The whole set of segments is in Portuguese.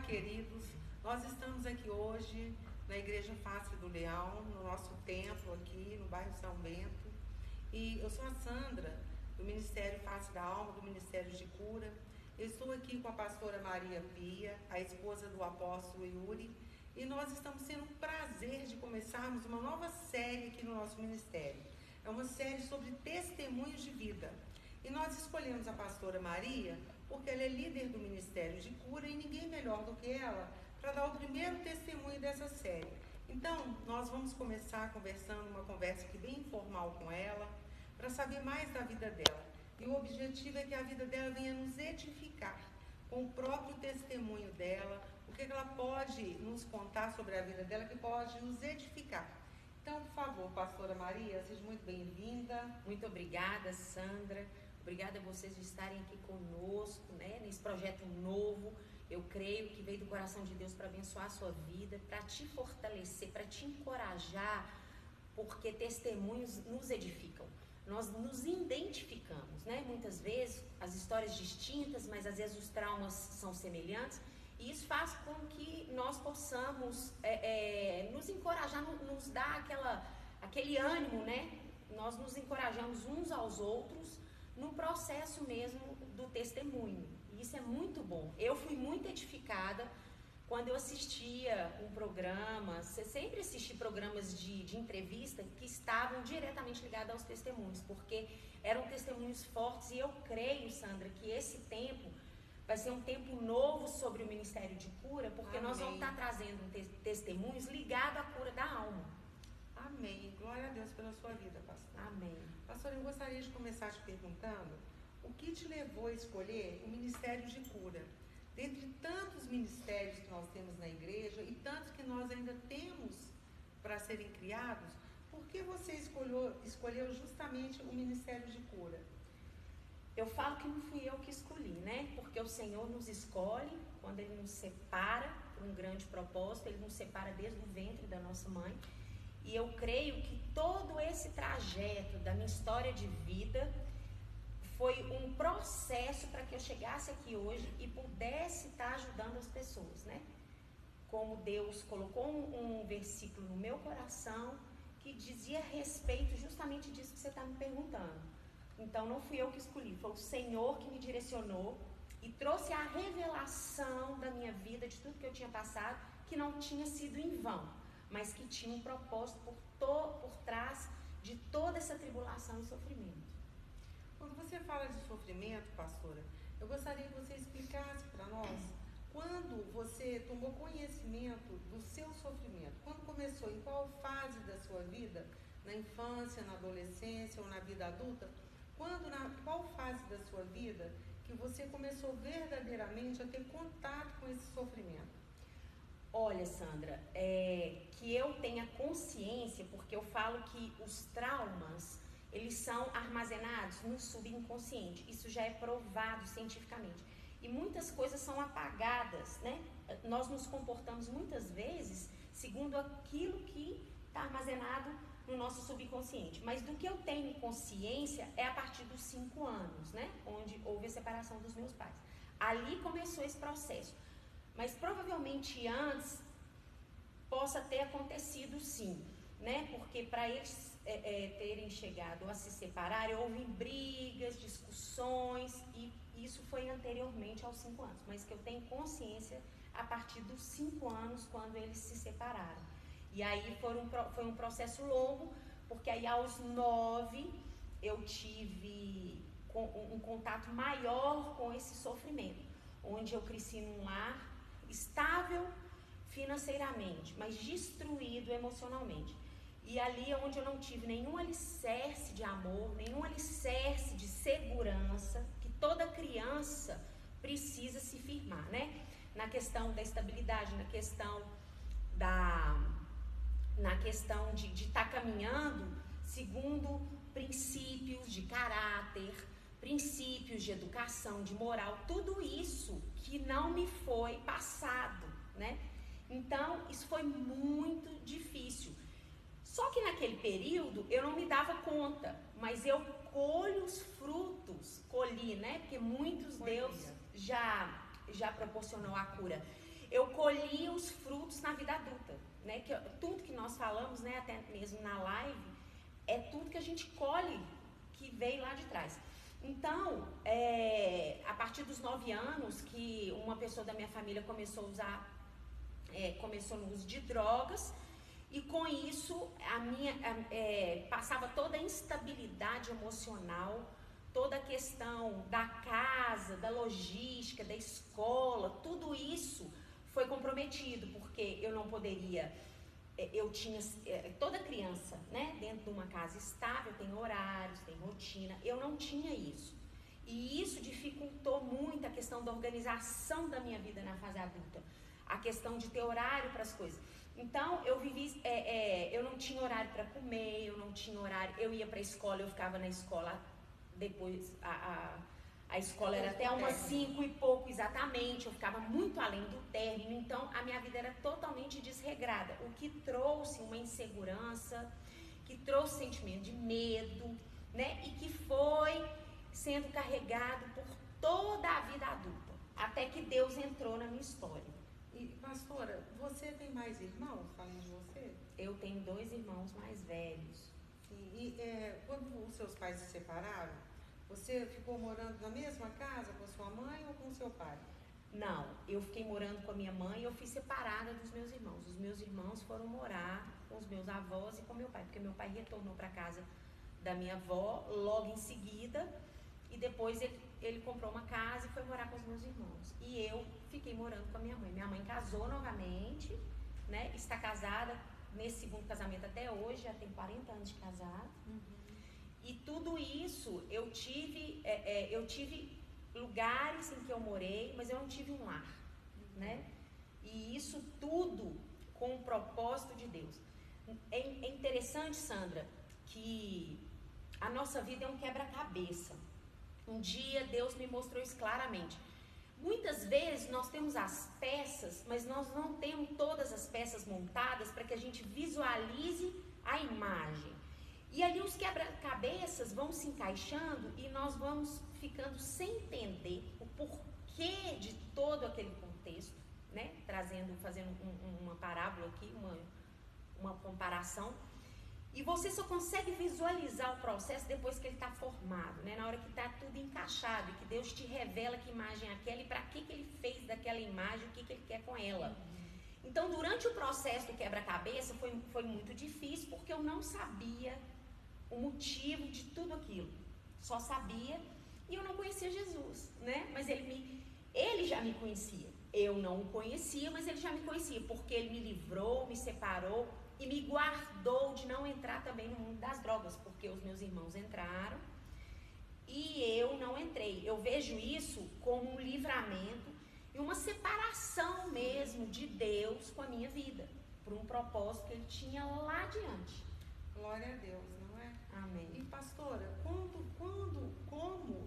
queridos, nós estamos aqui hoje na Igreja Face do Leão, no nosso templo aqui no bairro São Bento. E eu sou a Sandra, do Ministério Face da Alma, do Ministério de Cura. Eu estou aqui com a pastora Maria Pia, a esposa do apóstolo Yuri, e nós estamos tendo um prazer de começarmos uma nova série aqui no nosso ministério. É uma série sobre testemunhos de vida. E nós escolhemos a pastora Maria porque ela é líder do Ministério de Cura e ninguém melhor do que ela para dar o primeiro testemunho dessa série. Então, nós vamos começar conversando, uma conversa aqui bem informal com ela, para saber mais da vida dela. E o objetivo é que a vida dela venha nos edificar com o próprio testemunho dela, o que ela pode nos contar sobre a vida dela, que pode nos edificar. Então, por favor, pastora Maria, seja muito bem-vinda. Muito obrigada, Sandra. Obrigada a vocês de estarem aqui conosco, né, nesse projeto novo. Eu creio que veio do coração de Deus para abençoar a sua vida, para te fortalecer, para te encorajar, porque testemunhos nos edificam. Nós nos identificamos, né? Muitas vezes as histórias distintas, mas às vezes os traumas são semelhantes. E isso faz com que nós possamos nos encorajar, nos dar aquele ânimo, né? Nós nos encorajamos uns aos outros no processo mesmo do testemunho. E isso é muito bom. Eu fui muito edificada quando eu assistia um programa, você sempre assisti programas de entrevista que estavam diretamente ligados aos testemunhos, porque eram testemunhos fortes, e eu creio, Sandra, que esse tempo vai ser um tempo novo sobre o Ministério de Cura, porque Amém. Nós vamos estar trazendo testemunhos ligados à cura da alma. Amém. Glória a Deus pela sua vida, pastor. Amém. Pastor, eu gostaria de começar te perguntando o que te levou a escolher o Ministério de Cura. Dentre tantos ministérios que nós temos na igreja e tantos que nós ainda temos para serem criados, por que você escolheu justamente o Ministério de Cura? Eu falo que não fui eu que escolhi, né? Porque o Senhor nos escolhe quando Ele nos separa por um grande propósito. Ele nos separa desde o ventre da nossa mãe. E eu creio que todo esse trajeto da minha história de vida foi um processo para que eu chegasse aqui hoje e pudesse estar ajudando as pessoas, né? Como Deus colocou um versículo no meu coração que dizia respeito justamente disso que você está me perguntando. Então não fui eu que escolhi, foi o Senhor que me direcionou e trouxe a revelação da minha vida, de tudo que eu tinha passado, que não tinha sido em vão, mas que tinha um propósito por trás de toda essa tribulação e sofrimento. Quando você fala de sofrimento, pastora, eu gostaria que você explicasse para nós quando você tomou conhecimento do seu sofrimento, quando começou, em qual fase da sua vida, na infância, na adolescência ou na vida adulta, qual fase da sua vida que você começou verdadeiramente a ter contato com esse sofrimento? Olha, Sandra, que eu tenha consciência, porque eu falo que os traumas, eles são armazenados no subconsciente. Isso já é provado cientificamente. E muitas coisas são apagadas, né? Nós nos comportamos muitas vezes segundo aquilo que está armazenado no nosso subconsciente. Mas do que eu tenho consciência é a partir dos 5 anos, né? Onde houve a separação dos meus pais. Ali começou esse processo. Mas provavelmente antes possa ter acontecido sim, né? Porque para eles terem chegado a se separar, houve brigas, discussões, e isso foi anteriormente aos 5 anos, mas que eu tenho consciência a partir dos 5 anos, quando eles se separaram. E aí foi um processo longo, porque aí aos 9 eu tive um contato maior com esse sofrimento, onde eu cresci num lar estável financeiramente, mas destruído emocionalmente. E ali é onde eu não tive nenhum alicerce de amor, nenhum alicerce de segurança, que toda criança precisa se firmar, né? Na questão da estabilidade, na questão de estar caminhando segundo princípios de caráter, princípios de educação, de moral, tudo isso que não me foi passado, né? Então, isso foi muito difícil. Só que naquele período eu não me dava conta, mas eu colho os frutos, colhi, né? Porque muitos Deus já proporcionou a cura. eu colhi os frutos na vida adulta, né? Tudo que nós falamos, né, até mesmo na live, é tudo que a gente colhe, que veio lá de trás. Então, a partir dos 9 anos, que uma pessoa da minha família começou a usar, começou no uso de drogas, e com isso, passava toda a instabilidade emocional, toda a questão da casa, da logística, da escola, tudo isso foi comprometido, porque eu não poderia, eu tinha, toda criança, né, dentro de uma casa estável, tem horários, tem rotina, eu não tinha isso. E isso dificultou muito a questão da organização da minha vida na fase adulta, a questão de ter horário para as coisas. Então, eu vivi, eu não tinha horário para comer, eu não tinha horário, eu ia para a escola, eu ficava na escola, depois a escola era até umas 5 e pouco exatamente, eu ficava muito além do término, então a minha vida era totalmente desregrada, o que trouxe uma insegurança, que trouxe sentimento de medo, né, e que foi sendo carregado por toda a vida adulta, até que Deus entrou na minha história. E, pastora, você tem mais irmãos, além de você? Eu tenho 2 irmãos mais velhos. Sim. E quando os seus pais se separaram, você ficou morando na mesma casa com a sua mãe ou com o seu pai? Não, eu fiquei morando com a minha mãe e eu fui separada dos meus irmãos. Os meus irmãos foram morar com os meus avós e com meu pai, porque meu pai retornou para casa da minha avó logo em seguida, e depois ele comprou uma casa e foi morar com os meus irmãos. E eu fiquei morando com a minha mãe. Minha mãe casou novamente, né? Está casada nesse segundo casamento até hoje, já tem 40 anos de casado. E tudo isso eu tive lugares em que eu morei, mas eu não tive um lar, né? E isso tudo com o propósito de Deus. É interessante, Sandra, que a nossa vida é um quebra-cabeça. Um dia Deus me mostrou isso claramente. Muitas vezes nós temos as peças, mas nós não temos todas as peças montadas para que a gente visualize a imagem. E ali os quebra-cabeças vão se encaixando e nós vamos ficando sem entender o porquê de todo aquele contexto, né? Fazendo uma parábola aqui, uma comparação. E você só consegue visualizar o processo depois que ele está formado, né? Na hora que está tudo encaixado e que Deus te revela que imagem é aquela e para que ele fez daquela imagem, o que ele quer com ela. Então, durante o processo do quebra-cabeça foi muito difícil, porque eu não sabia o motivo de tudo aquilo. Só sabia, e eu não conhecia Jesus, né? Mas ele já me conhecia. Eu não o conhecia, mas ele já me conhecia, porque ele me livrou, me separou e me guardou de não entrar também no mundo das drogas, porque os meus irmãos entraram e eu não entrei. Eu vejo isso como um livramento e uma separação mesmo de Deus com a minha vida, por um propósito que ele tinha lá adiante. Glória a Deus, não é? Amém. E pastora, como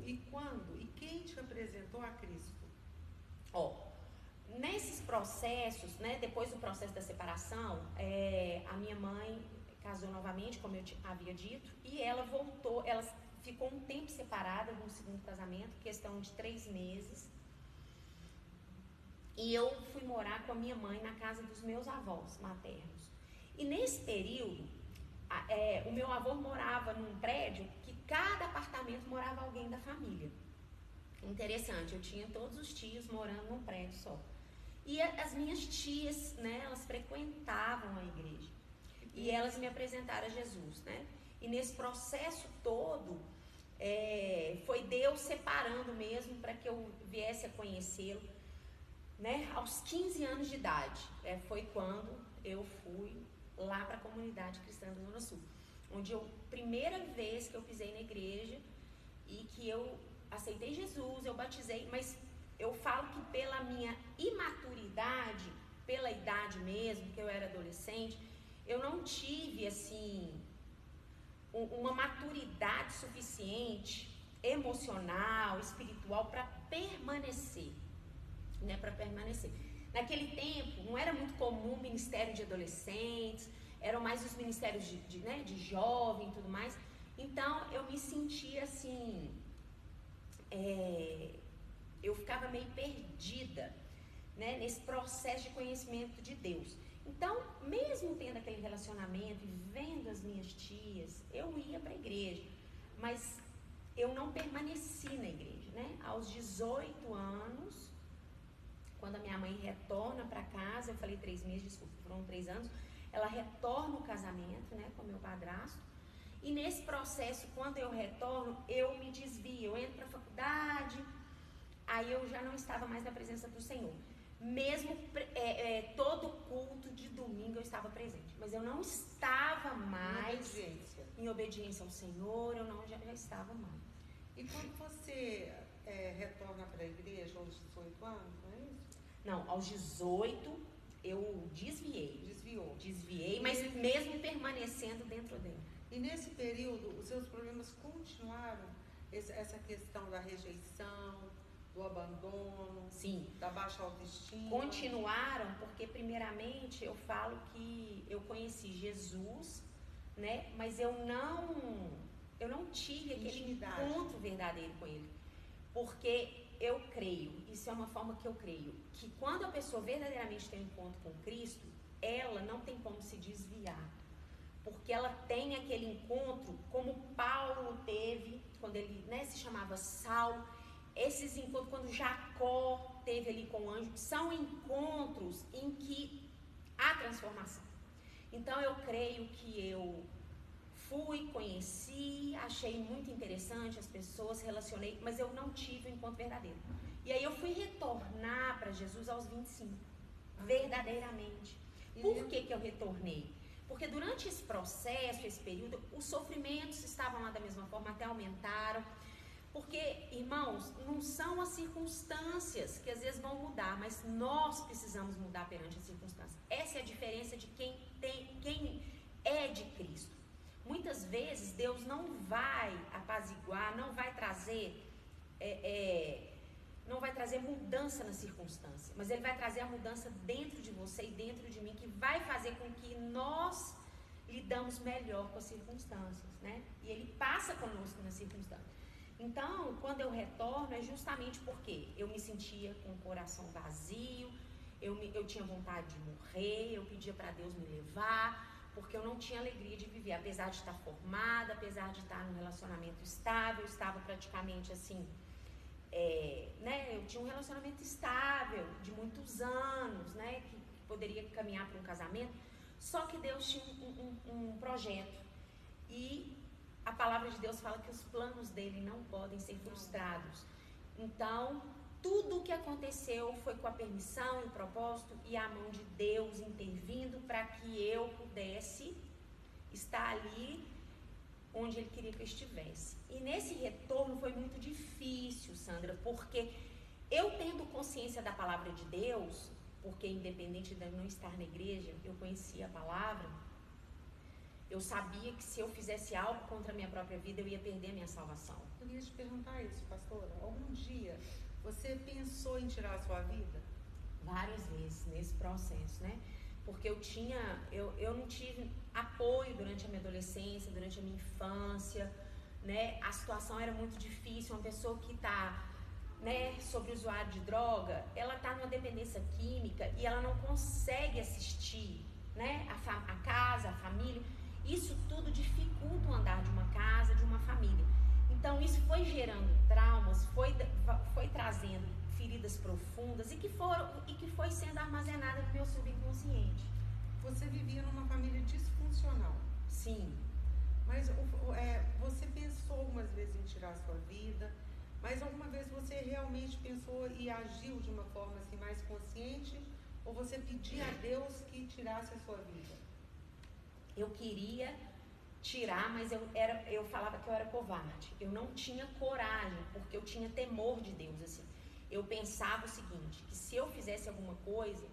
e quando e quem te apresentou a Cristo? Nesses processos, né, depois do processo da separação, a minha mãe casou novamente, como eu havia dito, e ela voltou, ela ficou um tempo separada no segundo casamento, questão de 3 meses, e eu fui morar com a minha mãe na casa dos meus avós maternos. E nesse período, o meu avô morava num prédio que cada apartamento morava alguém da família. Interessante, eu tinha todos os tios morando num prédio só. E as minhas tias, né, elas frequentavam a igreja. E elas me apresentaram a Jesus, né? E nesse processo todo, foi Deus separando mesmo para que eu viesse a conhecê-lo, né? Aos 15 anos de idade, foi quando eu fui lá para a comunidade cristã da Zona Sul. Onde primeira vez que eu pisei na igreja e que eu aceitei Jesus, eu batizei, mas eu falo que pela minha imaturidade, pela idade mesmo, que eu era adolescente, eu não tive, assim, uma maturidade suficiente, emocional, espiritual, para permanecer, né, para permanecer. Naquele tempo, não era muito comum o ministério de adolescentes, eram mais os ministérios de jovem e tudo mais. Então, eu me sentia, assim, eu ficava meio perdida, né, nesse processo de conhecimento de Deus. Então, mesmo tendo aquele relacionamento e vendo as minhas tias, eu ia para a igreja, mas eu não permaneci na igreja, né? Aos 18 anos, quando a minha mãe retorna para casa, eu falei 3 meses, desculpa, foram 3 anos, ela retorna o casamento, né, com meu padrasto, e nesse processo, quando eu retorno, eu me desvio, eu entro para a faculdade, aí eu já não estava mais na presença do Senhor. Mesmo todo culto de domingo eu estava presente, mas eu não estava mais em obediência ao Senhor, eu não já estava mais. E quando você retorna para a igreja aos 18 anos, não é isso? Não, aos 18 eu desviei, mas mesmo permanecendo dentro dele. E nesse período, os seus problemas continuaram? Essa questão da rejeição, do abandono, sim, da baixa autoestima? Continuaram porque, primeiramente, eu falo que eu conheci Jesus, né? Mas eu não tive aquele encontro verdadeiro com ele. Porque eu creio, isso é uma forma que eu creio, que quando a pessoa verdadeiramente tem um encontro com Cristo, ela não tem como se desviar. Porque ela tem aquele encontro, como Paulo teve, quando ele, né, se chamava Saulo. Esses encontros, quando Jacó teve ali com o anjo, são encontros em que há transformação. Então eu creio que eu fui, conheci, achei muito interessante as pessoas, relacionei, mas eu não tive o encontro verdadeiro. E aí eu fui retornar para Jesus aos 25, verdadeiramente. Por que eu retornei? Porque durante esse processo, esse período, os sofrimentos estavam lá da mesma forma, até aumentaram. Porque, irmãos, não são as circunstâncias que às vezes vão mudar, mas nós precisamos mudar perante as circunstâncias. Essa é a diferença de quem é de Cristo. Muitas vezes Deus não vai apaziguar, não vai trazer mudança na circunstância, mas Ele vai trazer a mudança dentro de você e dentro de mim, que vai fazer com que nós lidamos melhor com as circunstâncias, né? E Ele passa conosco nas circunstâncias. Então, quando eu retorno, é justamente porque eu me sentia com o coração vazio, eu tinha vontade de morrer, eu pedia para Deus me levar, porque eu não tinha alegria de viver, apesar de estar formada, apesar de estar num relacionamento estável, eu estava praticamente assim, né, eu tinha um relacionamento estável de muitos anos, né, que poderia caminhar para um casamento, só que Deus tinha um projeto, e a palavra de Deus fala que os planos dele não podem ser frustrados. Então, tudo o que aconteceu foi com a permissão e o propósito e a mão de Deus intervindo para que eu pudesse estar ali onde Ele queria que eu estivesse. E nesse retorno foi muito difícil, Sandra, porque eu tendo consciência da palavra de Deus, porque independente de eu não estar na igreja, eu conhecia a palavra, eu sabia que se eu fizesse algo contra a minha própria vida, eu ia perder a minha salvação. Eu queria te perguntar isso, pastora. Algum dia você pensou em tirar a sua vida? Várias vezes nesse processo, né? Porque eu não tive apoio durante a minha adolescência, durante a minha infância, né? A situação era muito difícil. Uma pessoa que está, né, sobre o usuário de droga, ela está numa dependência química e ela não consegue assistir, né, a casa, a família. Isso tudo dificulta o andar de uma casa, de uma família. Então isso foi gerando traumas, foi trazendo feridas profundas e que foi sendo armazenada no meu subconsciente. Você vivia numa família disfuncional? Sim. Mas você pensou algumas vezes em tirar a sua vida? Mas alguma vez você realmente pensou e agiu de uma forma assim, mais consciente? Ou você pedia a Deus que tirasse a sua vida? Eu queria tirar, mas eu falava que eu era covarde. Eu não tinha coragem, porque eu tinha temor de Deus, assim. Eu pensava o seguinte, que se eu fizesse alguma coisa,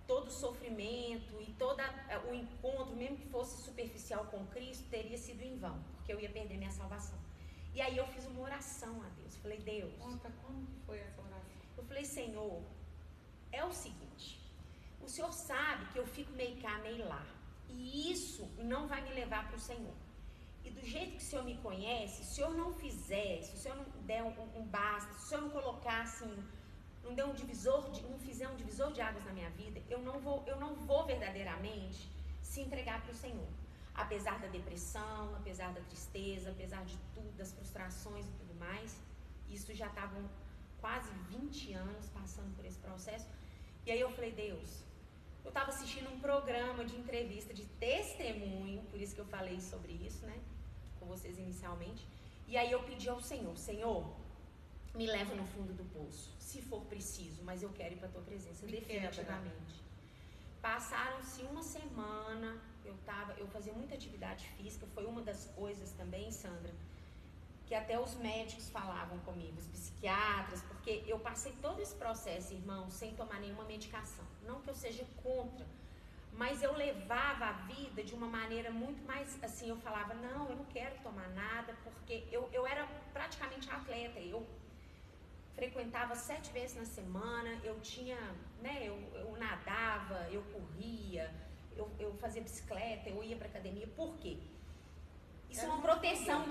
todo o sofrimento e todo o encontro, mesmo que fosse superficial com Cristo, teria sido em vão, porque eu ia perder minha salvação. E aí eu fiz uma oração a Deus. Falei, Deus... Conta, como foi essa oração? Eu falei, Senhor, é o seguinte, o Senhor sabe que eu fico meio cá, meio lá. E isso não vai me levar para o Senhor. E do jeito que o Senhor me conhece, se o Senhor não fizer, se o Senhor não der um basta, se o Senhor não colocar assim, não der um divisor, não fizer um divisor de águas na minha vida, eu não vou verdadeiramente se entregar para o Senhor. Apesar da depressão, apesar da tristeza, apesar de tudo, das frustrações e tudo mais, isso já estavam quase 20 anos passando por esse processo. E aí eu falei, Deus, eu estava assistindo um programa de entrevista de testemunho, por isso que eu falei sobre isso, né, com vocês inicialmente. E aí eu pedi ao Senhor, Senhor, me leva no fundo do poço, se for preciso, mas eu quero ir para a tua presença, definitivamente. Passaram-se uma semana, eu fazia muita atividade física, foi uma das coisas também, Sandra, que até os médicos falavam comigo, os psiquiatras, porque eu passei todo esse processo, irmão, sem tomar nenhuma medicação. Não que eu seja contra, mas eu levava a vida de uma maneira muito mais, assim, eu falava, não, eu não quero tomar nada, porque eu era praticamente atleta, eu frequentava 7 vezes na semana, eu tinha, né, eu nadava, eu corria, eu fazia bicicleta, eu ia para academia. Por quê? Isso é uma proteção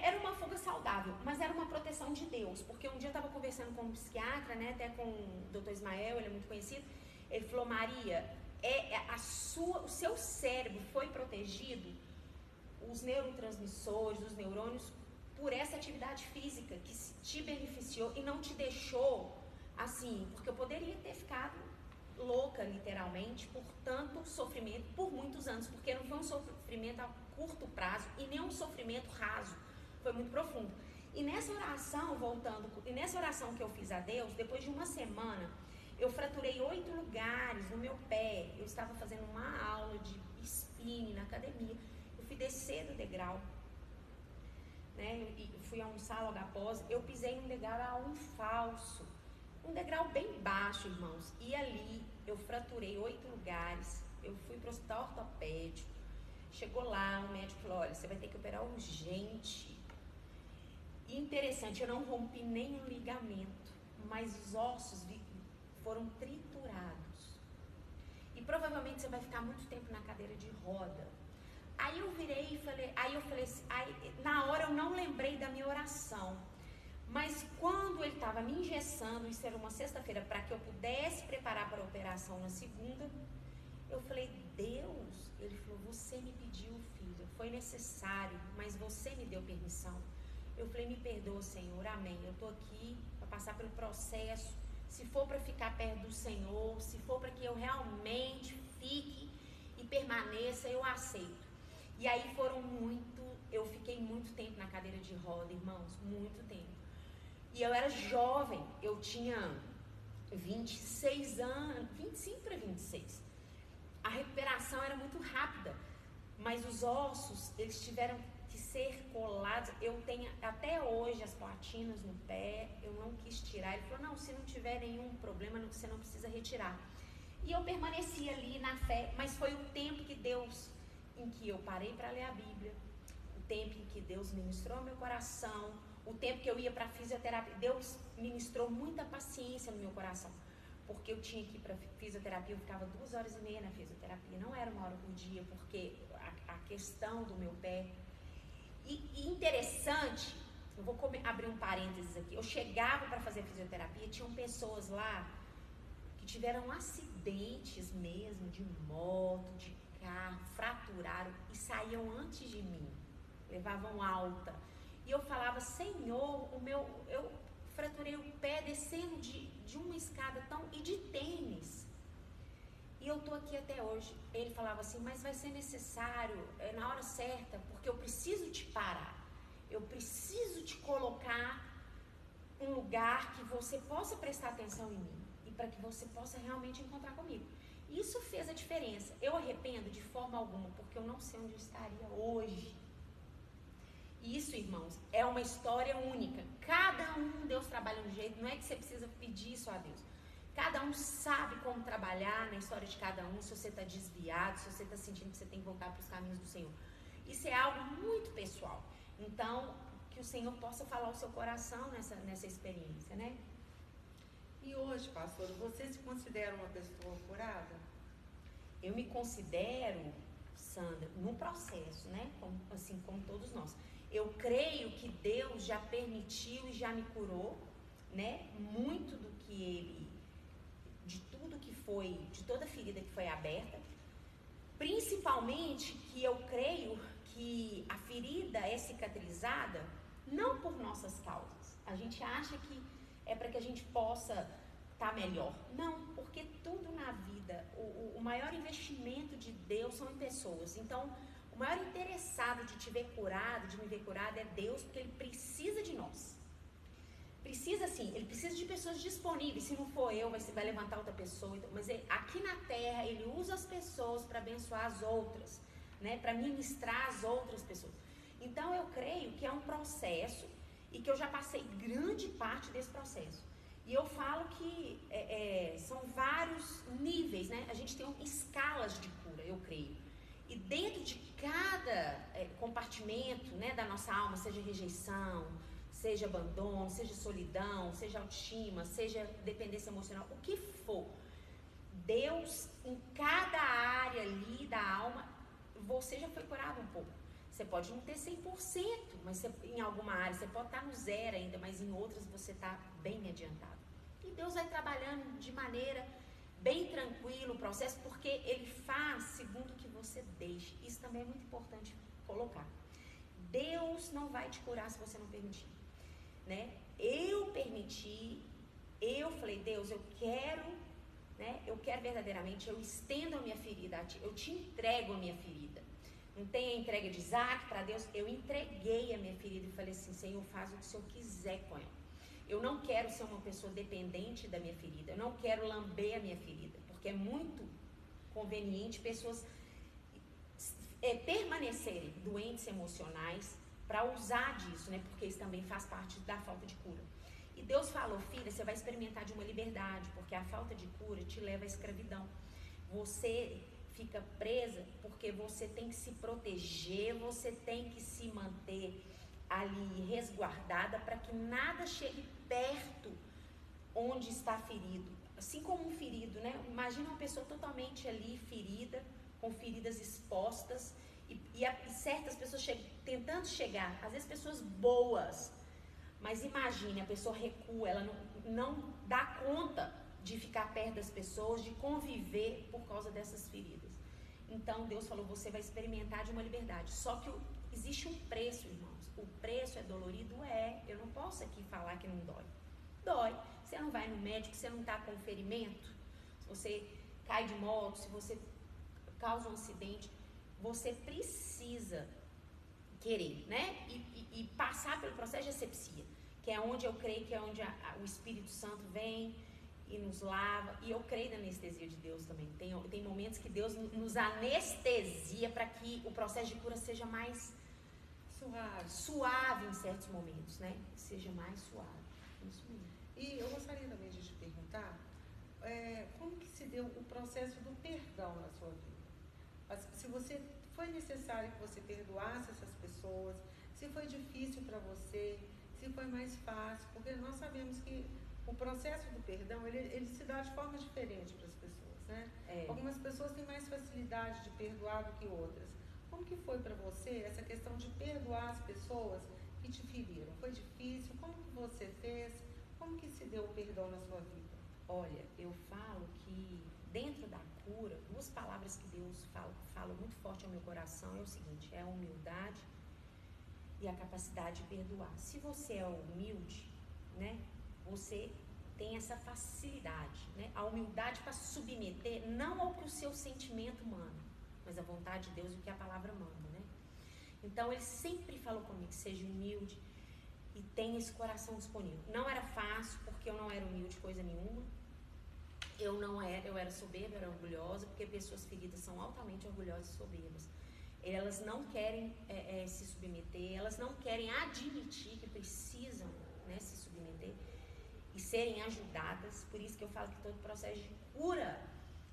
era uma fuga saudável, mas era uma proteção de Deus, porque um dia eu estava conversando com um psiquiatra, né, até com o Dr. Ismael, ele é muito conhecido, ele falou, Maria, o seu cérebro foi protegido, os neurotransmissores, os neurônios, por essa atividade física que te beneficiou e não te deixou assim, porque eu poderia ter ficado louca, literalmente, por tanto sofrimento por muitos anos, porque não foi um sofrimento a curto prazo e nem um sofrimento raso, foi muito profundo. E nessa oração que eu fiz a Deus, depois de uma semana, eu fraturei 8 lugares no meu pé. Eu estava fazendo uma aula de spinning na academia, eu fui descer do degrau, né, e fui almoçar logo após, eu pisei num degrau falso, um degrau bem baixo, irmãos, e ali eu fraturei 8 lugares, eu fui para o hospital ortopédico, chegou lá, o médico falou, olha, você vai ter que operar urgente. E interessante, eu não rompi nenhum ligamento, mas os ossos foram triturados, e provavelmente você vai ficar muito tempo na cadeira de roda. Aí eu virei e falei, na hora eu não lembrei da minha oração, mas quando ele estava me engessando, isso era uma sexta-feira, para que eu pudesse preparar para a operação na segunda, eu falei, Deus, ele falou, você me pediu, filha, foi necessário, mas você me deu permissão. Eu falei, me perdoa, Senhor, amém, eu estou aqui para passar pelo processo, se for para ficar perto do Senhor, se for para que eu realmente fique e permaneça, eu aceito. E aí eu fiquei muito tempo na cadeira de roda, irmãos, muito tempo. E eu era jovem, eu tinha 26 anos, 25 para 26. A recuperação era muito rápida, mas os ossos, eles tiveram que ser colados. Eu tenho até hoje as platinas no pé, eu não quis tirar. Ele falou, não, se não tiver nenhum problema, você não precisa retirar. E eu permaneci ali na fé, mas foi o tempo em que eu parei para ler a Bíblia, o tempo em que Deus ministrou meu coração, o tempo que eu ia para fisioterapia. Deus ministrou muita paciência no meu coração, porque eu tinha que ir para fisioterapia, eu ficava 2h30 na fisioterapia, não era 1 hora por dia, porque a questão do meu pé. E interessante, eu vou abrir um parênteses aqui, eu chegava para fazer fisioterapia, tinham pessoas lá que tiveram acidentes mesmo, de moto, de carro, fraturaram e saíam antes de mim, levavam alta. E eu falava, Senhor, eu fraturei o pé descendo de uma escada e de tênis. E eu tô aqui até hoje. Ele falava assim, mas vai ser necessário, na hora certa, porque eu preciso te parar. Eu preciso te colocar em um lugar que você possa prestar atenção em mim e para que você possa realmente encontrar comigo. Isso fez a diferença. Eu arrependo de forma alguma, porque eu não sei onde eu estaria hoje. E isso, irmãos, é uma história única. Cada um, Deus trabalha de um jeito, não é que você precisa pedir isso a Deus. Cada um sabe como trabalhar na história de cada um, se você está desviado, se você está sentindo que você tem que voltar para os caminhos do Senhor. Isso é algo muito pessoal. Então, que o Senhor possa falar o seu coração nessa experiência, né? E hoje, pastora, você se considera uma pessoa curada? Eu me considero, Sandra, no processo, né? Como todos nós. Eu creio que Deus já permitiu e já me curou, né? De tudo de toda ferida que foi aberta, principalmente que eu creio que a ferida é cicatrizada não por nossas causas. A gente acha que é para que a gente possa estar melhor. Não, porque tudo na vida, o maior investimento de Deus são em pessoas. Então, o maior interessado de te ver curado, de me ver curado, é Deus, porque Ele precisa de nós. Precisa sim, Ele precisa de pessoas disponíveis. Se não for eu, vai levantar outra pessoa. Mas aqui na terra, Ele usa as pessoas para abençoar as outras, né? Para ministrar as outras pessoas. Então eu creio que é um processo e que eu já passei grande parte desse processo. E eu falo que são vários níveis, né? A gente tem escalas de cura, eu creio. E dentro de cada compartimento, né, da nossa alma, seja rejeição, seja abandono, seja solidão, seja autoestima, seja dependência emocional, o que for, Deus, em cada área ali da alma, você já foi curado um pouco. Você pode não ter 100%, mas em alguma área você pode estar no 0 ainda, mas em outras você está bem adiantado. E Deus vai trabalhando de maneira bem tranquila o processo, porque Ele faz segundo o que você deixa. Isso também é muito importante colocar. Deus não vai te curar se você não permitir, né? Eu permiti, eu falei, Deus, eu quero, né? Eu quero verdadeiramente, eu estendo a minha ferida a ti, eu te entrego a minha ferida. Não tem a entrega de Isaac para Deus, eu entreguei a minha ferida e falei assim, Senhor, faz o que o Senhor quiser com ela. Eu não quero ser uma pessoa dependente da minha ferida, eu não quero lamber a minha ferida, porque é muito conveniente pessoas permanecerem doentes emocionais para usar disso, né? Porque isso também faz parte da falta de cura. E Deus falou, filha, você vai experimentar de uma liberdade, porque a falta de cura te leva à escravidão. Você fica presa porque você tem que se proteger, você tem que se manter ali resguardada para que nada chegue perto onde está ferido. Assim como um ferido, né? Imagina uma pessoa totalmente ali ferida, com feridas expostas e certas pessoas tentando chegar, às vezes pessoas boas, mas imagine, a pessoa recua, ela não dá conta de ficar perto das pessoas, de conviver por causa dessas feridas. Então Deus falou, você vai experimentar de uma liberdade, só que existe um preço, irmãos. O preço é dolorido? Eu não posso aqui falar que não dói. Dói. Você não vai no médico, você não está com ferimento, se você cai de moto, se você causa um acidente, você precisa querer, né? E passar pelo processo de asepsia, que é onde eu creio que é onde o Espírito Santo vem e nos lava, e eu creio na anestesia de Deus também. Tem momentos que Deus nos anestesia para que o processo de cura seja mais suave em certos momentos, né? Seja mais suave. Isso mesmo. E eu gostaria também de te perguntar como que se deu o processo do perdão na sua vida? Se foi necessário que você perdoasse essas pessoas, se foi difícil para você, se foi mais fácil, porque nós sabemos que o processo do perdão, ele se dá de forma diferente para as pessoas, né? Algumas pessoas têm mais facilidade de perdoar do que outras. Como que foi para você essa questão de perdoar as pessoas que te feriram? Foi difícil? Como que você fez? Como que se deu o perdão na sua vida? Olha, eu falo que dentro da cura, duas palavras que Deus fala muito forte ao meu coração é o seguinte, é a humildade e a capacidade de perdoar. Se você é humilde, né, você tem essa facilidade, né, a humildade para se submeter não ao que o seu sentimento manda, mas à vontade de Deus e o que a palavra manda, né? Então ele sempre falou comigo, seja humilde e tenha esse coração disponível. Não era fácil, porque eu não era humilde coisa nenhuma. Eu era soberba, era orgulhosa, porque pessoas feridas são altamente orgulhosas e soberbas. Elas não querem se submeter, elas não querem admitir que precisam, né, se submeter e serem ajudadas. Por isso que eu falo que todo processo de cura,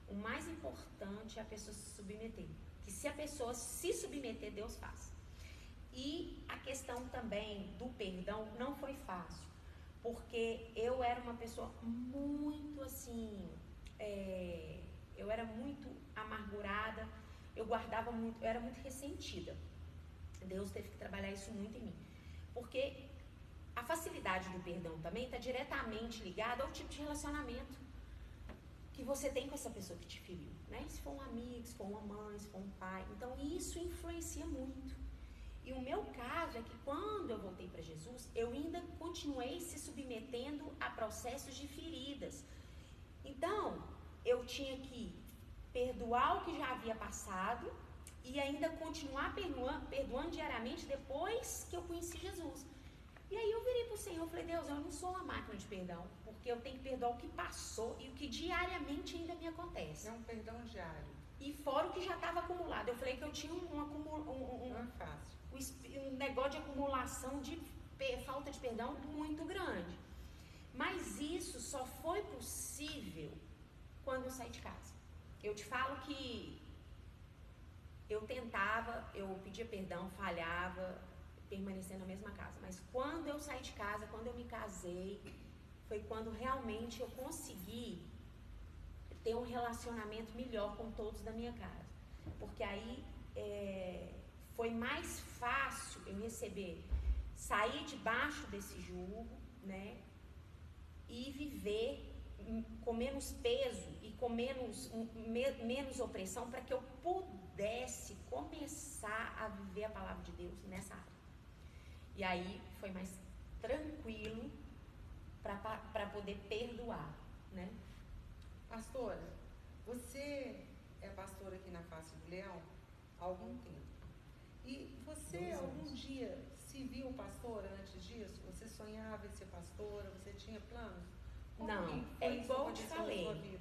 o mais importante é a pessoa se submeter. Que se a pessoa se submeter, Deus faz. E a questão também do perdão não foi fácil, porque eu era uma pessoa muito assim, eu era muito amargurada, eu guardava muito, eu era muito ressentida. Deus teve que trabalhar isso muito em mim, porque a facilidade do perdão também está diretamente ligada ao tipo de relacionamento que você tem com essa pessoa que te feriu, né? Se for um amigo, se for uma mãe, se for um pai. Então, isso influencia muito. E o meu caso é que quando eu voltei para Jesus, eu ainda continuei se submetendo a processos de feridas. Então, eu tinha que perdoar o que já havia passado e ainda continuar perdoando diariamente depois que eu conheci Jesus. E aí eu virei para o Senhor e falei, Deus, eu não sou uma máquina de perdão, porque eu tenho que perdoar o que passou e o que diariamente ainda me acontece. É um perdão diário. E fora o que já estava acumulado. Eu falei que eu tinha Não é fácil. Um negócio de acumulação de falta de perdão muito grande. Mas isso só foi possível quando eu saí de casa. Eu te falo que eu tentava, eu pedia perdão, falhava, permanecendo na mesma casa. Mas quando eu saí de casa, quando eu me casei, foi quando realmente eu consegui ter um relacionamento melhor com todos da minha casa. Porque aí foi mais fácil eu sair debaixo desse jugo, né? E viver com menos peso e com menos opressão, para que eu pudesse começar a viver a palavra de Deus nessa área. E aí foi mais tranquilo para poder perdoar, né? Pastora, você é pastora aqui na Face do Leão há algum tempo. E você algum dia se viu pastora antes disso? Você sonhava em ser pastora? Você tinha planos? Não, é igual eu te falei.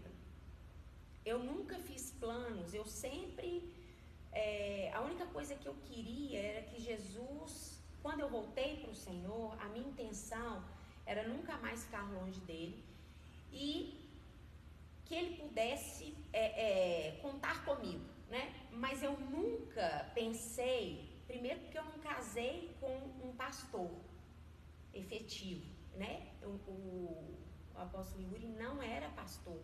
Eu nunca fiz planos, eu sempre... a única coisa que eu queria era que Jesus, quando eu voltei para o Senhor, a minha intenção era nunca mais ficar longe dele e que ele pudesse contar comigo, né? Mas eu nunca pensei, primeiro porque eu não casei com um pastor efetivo, né? O apóstolo Yuri não era pastor,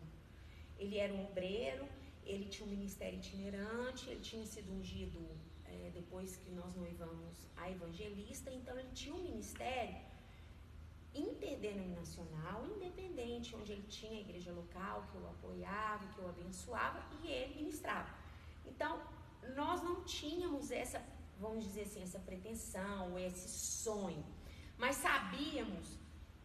ele era um obreiro, ele tinha um ministério itinerante, ele tinha sido ungido depois que nós noivamos a evangelista, então ele tinha um ministério interdenominacional, independente, onde ele tinha a igreja local, que eu apoiava, que eu abençoava, e ele ministrava. Então, nós não tínhamos essa, vamos dizer assim, essa pretensão, esse sonho, mas sabíamos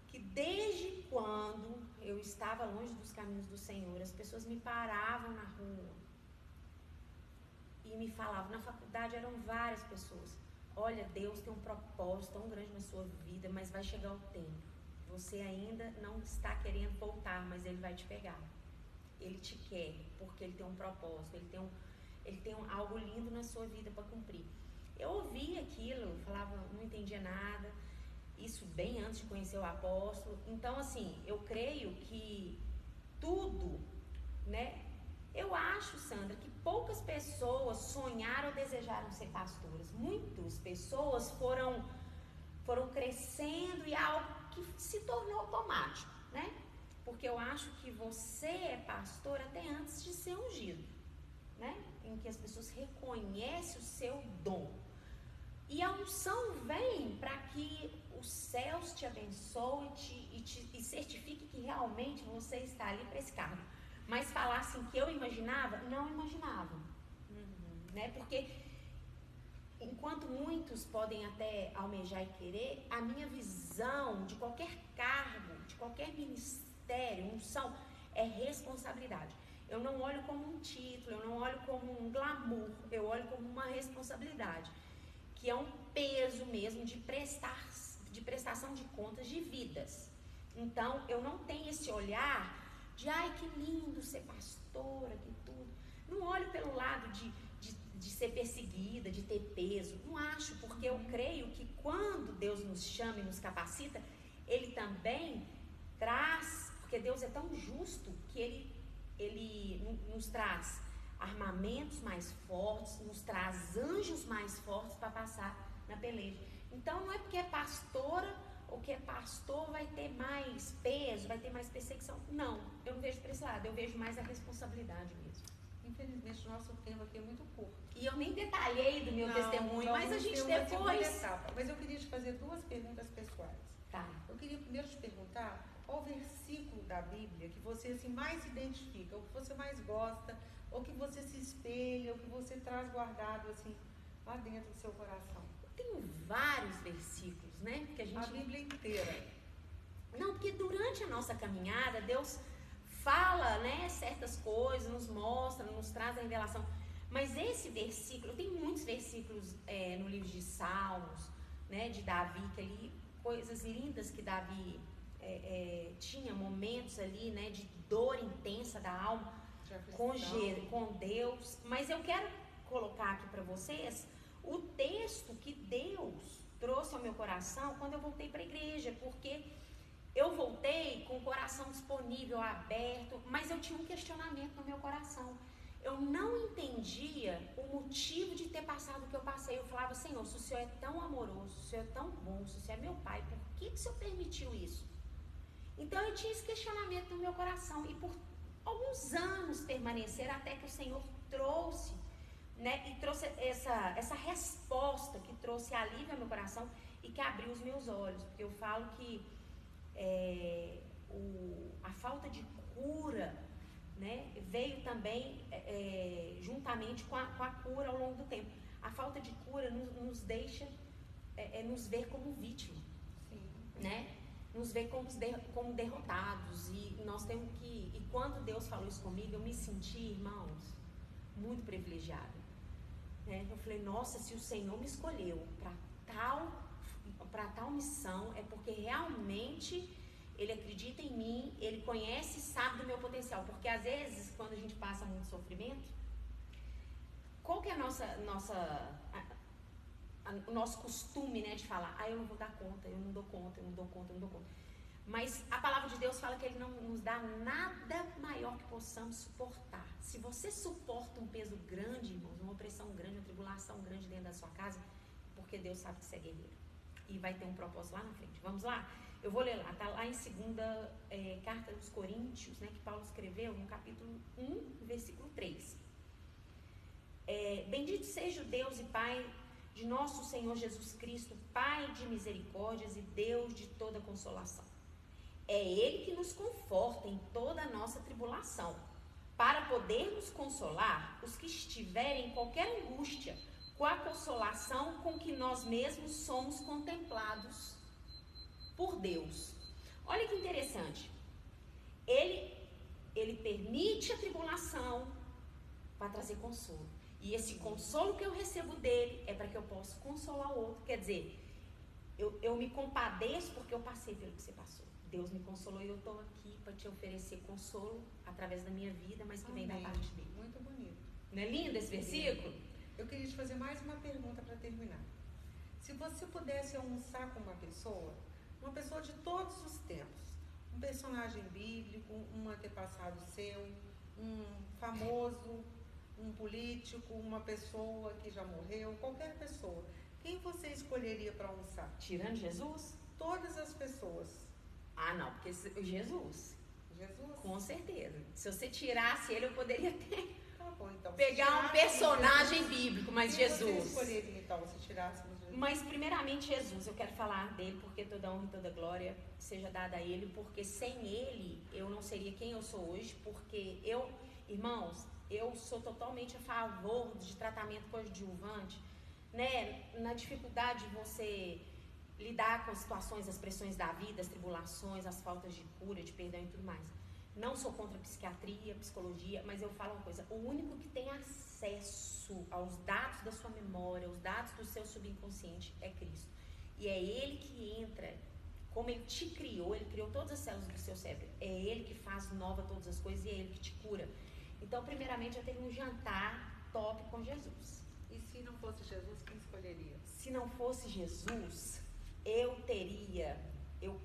que desde quando eu estava longe dos caminhos do Senhor, as pessoas me paravam na rua e me falavam, na faculdade eram várias pessoas, olha, Deus tem um propósito tão grande na sua vida, mas vai chegar o tempo. Você ainda não está querendo voltar, mas Ele vai te pegar. Ele te quer, porque Ele tem um propósito, Ele tem algo lindo na sua vida para cumprir. Eu ouvia aquilo, falava, não entendia nada, isso bem antes de conhecer o apóstolo. Então, assim, eu creio que tudo, né? Eu acho, Sandra, que poucas pessoas sonharam ou desejaram ser pastoras. Muitas pessoas foram crescendo e algo que se tornou automático, né? Porque eu acho que você é pastor até antes de ser ungido, né? Em que as pessoas reconhecem o seu dom. E a unção vem para que os céus te abençoem e certifique que realmente você está ali para esse cargo. Mas falar assim que eu imaginava, não imaginava. Né? Porque enquanto muitos podem até almejar e querer, a minha visão de qualquer cargo, de qualquer ministério, unção, é responsabilidade. Eu não olho como um título, eu não olho como um glamour, eu olho como uma responsabilidade, que é um peso mesmo de prestação de contas de vidas. Então, eu não tenho esse olhar de, ai, que lindo ser pastora, que tudo. Não olho pelo lado de ser perseguida, de ter peso. Não acho, porque eu creio que quando Deus nos chama e nos capacita, Ele também traz, porque Deus é tão justo que Ele nos traz armamentos mais fortes, nos traz anjos mais fortes para passar na peleja. Então, não é porque é pastora ou que é pastor vai ter mais peso, vai ter mais perseguição. Não, eu não vejo por esse lado, eu vejo mais a responsabilidade mesmo. Infelizmente, o nosso tempo aqui é muito curto. E eu nem detalhei do meu testemunho, mas a gente depois... Mas eu queria te fazer duas perguntas pessoais. Tá. Eu queria primeiro te perguntar qual versículo da Bíblia que você assim, mais se identifica, o que você mais gosta, ou que você se espelha, ou que você traz guardado assim, lá dentro do seu coração? Eu tenho vários versículos, né? Que A Bíblia inteira. Não, porque durante a nossa caminhada, Deus fala, né, certas coisas, nos mostra, nos traz a revelação. Mas esse versículo, tem muitos versículos no livro de Salmos, né, de Davi, que ali, coisas lindas que Davi tinha, momentos ali, né, de dor intensa da alma com Deus. Mas eu quero colocar aqui para vocês o texto que Deus trouxe ao meu coração quando eu voltei para a igreja, porque eu voltei com o coração disponível, aberto, mas eu tinha um questionamento no meu coração. Eu não entendia o motivo de ter passado o que eu passei. Eu falava, Senhor, se o Senhor é tão amoroso, se o Senhor é tão bom, se o Senhor é meu Pai, por que o Senhor permitiu isso? Então eu tinha esse questionamento no meu coração e por alguns anos permaneceram até que o Senhor trouxe, né, e trouxe essa resposta que trouxe alívio ao meu coração e que abriu os meus olhos. Porque eu falo que a falta de cura, né, veio também juntamente com a cura ao longo do tempo. A falta de cura nos deixa nos ver como vítima. Sim. Né? Nos ver como derrotados. E nós temos que... E quando Deus falou isso comigo, eu me senti, irmãos, muito privilegiada. Né? Eu falei, nossa, se o Senhor me escolheu para tal missão, é porque realmente Ele acredita em mim, Ele conhece e sabe do meu potencial. Porque às vezes, quando a gente passa muito sofrimento, qual que é o nosso costume, né, de falar, eu não vou dar conta, eu não dou conta. Mas a palavra de Deus fala que Ele não nos dá nada maior que possamos suportar. Se você suporta um peso grande, irmãos, uma opressão grande, uma tribulação grande dentro da sua casa, porque Deus sabe que você é guerreiro. E vai ter um propósito lá na frente. Vamos lá? Eu vou ler lá, está lá em 2 Carta dos Coríntios, né, que Paulo escreveu no capítulo 1, versículo 3. Bendito seja o Deus e Pai de nosso Senhor Jesus Cristo, Pai de misericórdias e Deus de toda consolação. É Ele que nos conforta em toda a nossa tribulação, para podermos consolar os que estiverem em qualquer angústia, com a consolação com que nós mesmos somos contemplados por Deus. Olha que interessante. Ele permite a tribulação para trazer consolo. E esse consolo que eu recebo dele é para que eu possa consolar o outro. Quer dizer, eu me compadeço porque eu passei pelo que você passou. Deus me consolou e eu estou aqui para te oferecer consolo através da minha vida, mas que vem da parte dele. Muito bonito. Não é lindo esse versículo? Eu queria te fazer mais uma pergunta para terminar. Se você pudesse almoçar com uma pessoa de todos os tempos, um personagem bíblico, um antepassado seu, um famoso, um político, uma pessoa que já morreu, qualquer pessoa, quem você escolheria para almoçar? Tirando Jesus? Todas as pessoas. Ah, não, porque Jesus? Jesus? Com certeza. Se você tirasse ele, eu poderia ter... Tá bom, então. Pegar um personagem bíblico, mas Jesus. Você escolheria, então, se tirasse Jesus? Mas, primeiramente, Jesus. Eu quero falar dele, porque toda honra e toda glória seja dada a ele, porque sem ele, eu não seria quem eu sou hoje, porque irmãos, eu sou totalmente a favor de tratamento coadjuvante, né? Na dificuldade de você lidar com as situações, as pressões da vida, as tribulações, as faltas de cura, de perdão e tudo mais. Não sou contra a psiquiatria, psicologia, mas eu falo uma coisa, o único que tem acesso aos dados da sua memória, aos dados do seu subconsciente é Cristo. E é Ele que entra, como Ele te criou, Ele criou todas as células do seu cérebro, é Ele que faz nova todas as coisas e é Ele que te cura. Então, primeiramente, eu teria um jantar top com Jesus. E se não fosse Jesus, quem escolheria? Se não fosse Jesus, eu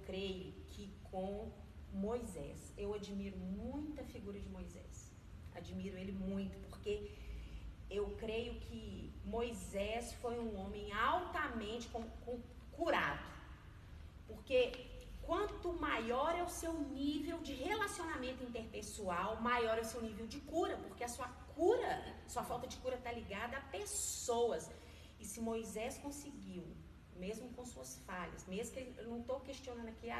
creio que com Moisés. Eu admiro muito a figura de Moisés. Admiro ele muito, porque eu creio que Moisés foi um homem altamente curado. Porque quanto maior é o seu nível de relacionamento interpessoal, maior é o seu nível de cura, porque a sua falta de cura está ligada a pessoas. E se Moisés conseguiu, mesmo com suas falhas, mesmo que eu não estou questionando aqui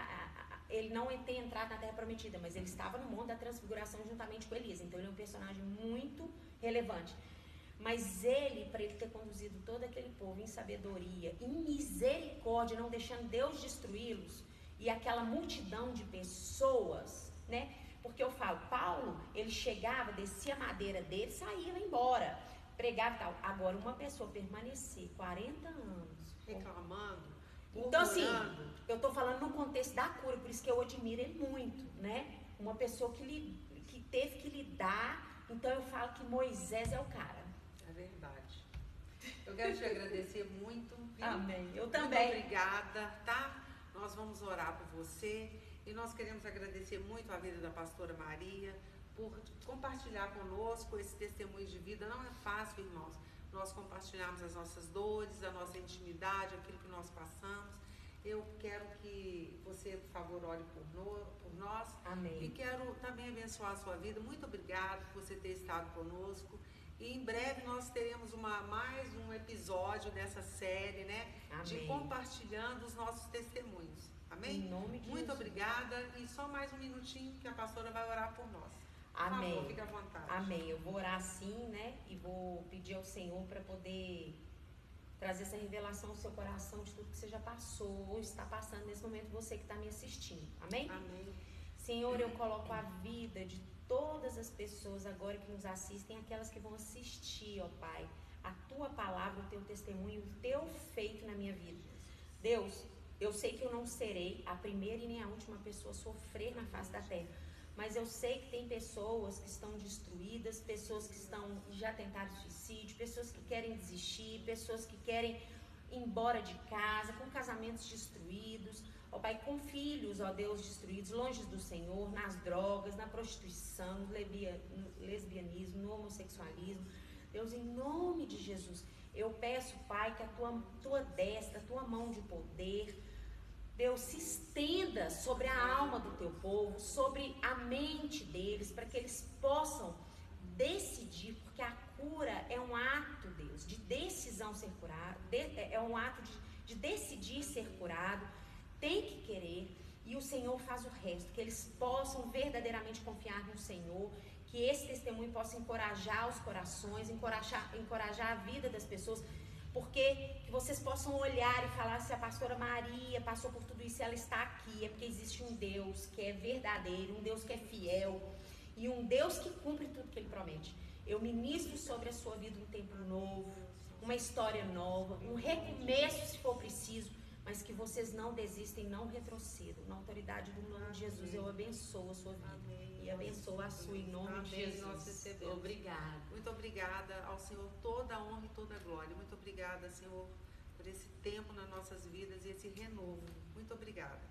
ele não tem entrado na Terra Prometida, mas ele estava no Monte da Transfiguração juntamente com Elias. Então ele é um personagem muito relevante. Mas ele, para ele ter conduzido todo aquele povo em sabedoria, em misericórdia, não deixando Deus destruí-los, e aquela multidão de pessoas, né? Porque eu falo, Paulo, ele chegava, descia a madeira dele, saía, ia embora, pregava e tal. Agora, uma pessoa permanecer 40 anos reclamando, então assim, eu tô falando no contexto da cura, por isso que eu admiro ele muito, né? Uma pessoa que teve que lidar. Então eu falo que Moisés é o cara. É verdade. Eu quero te agradecer muito, viu? Amém. Eu também. Muito obrigada, tá? Nós vamos orar por você e nós queremos agradecer muito a vida da pastora Maria por compartilhar conosco esse testemunho de vida. Não é fácil, irmãos, nós compartilharmos as nossas dores, a nossa intimidade, aquilo que nós passamos. Eu quero que você, por favor, ore por nós. Amém. E quero também abençoar a sua vida. Muito obrigada por você ter estado conosco. E em breve nós teremos mais um episódio dessa série, né? Amém. De compartilhando os nossos testemunhos. Amém? Em nome de Muito Jesus. obrigada. E só mais um minutinho que a pastora vai orar por nós. Por Amém. favor, fique à vontade. Amém. Eu vou orar assim, né? E vou pedir ao Senhor para poder trazer essa revelação ao seu coração de tudo que você já passou ou está passando nesse momento, você que está me assistindo. Amém? Amém. Senhor, eu coloco a vida de todas as pessoas agora que nos assistem, aquelas que vão assistir, ó Pai, a Tua palavra, o Teu testemunho, o Teu feito na minha vida. Deus, eu sei que eu não serei a primeira e nem a última pessoa a sofrer na face da terra, mas eu sei que tem pessoas que estão destruídas, pessoas que já tentaram suicídio, pessoas que querem desistir, pessoas que querem ir embora de casa, com casamentos destruídos, ó Pai, com filhos, ó Deus, destruídos, longe do Senhor, nas drogas, na prostituição, no lesbianismo, no homossexualismo. Deus, em nome de Jesus, eu peço, Pai, que a tua destra, a tua mão de poder, Deus, se estenda sobre a alma do teu povo, sobre a mente deles, para que eles possam decidir, porque a cura é um ato, Deus, de decisão ser curado, é um ato de decidir ser curado, tem que querer, e o Senhor faz o resto, que eles possam verdadeiramente confiar no Senhor, que esse testemunho possa encorajar os corações, encorajar a vida das pessoas, porque que vocês possam olhar e falar, se a pastora Maria passou por tudo isso, ela está aqui, é porque existe um Deus que é verdadeiro, um Deus que é fiel, e um Deus que cumpre tudo que Ele promete. Eu ministro sobre a sua vida um tempo novo, uma história nova, um recomeço se for preciso, mas que vocês não desistem, não retrocedam. Na autoridade do nome de Jesus, eu abençoo a sua vida. Amém. E abençoo a sua em nome de Jesus. Nós recebemos. Obrigada. Muito obrigada ao Senhor, toda a honra e toda a glória. Muito obrigada, Senhor, por esse tempo nas nossas vidas e esse renovo. Muito obrigada.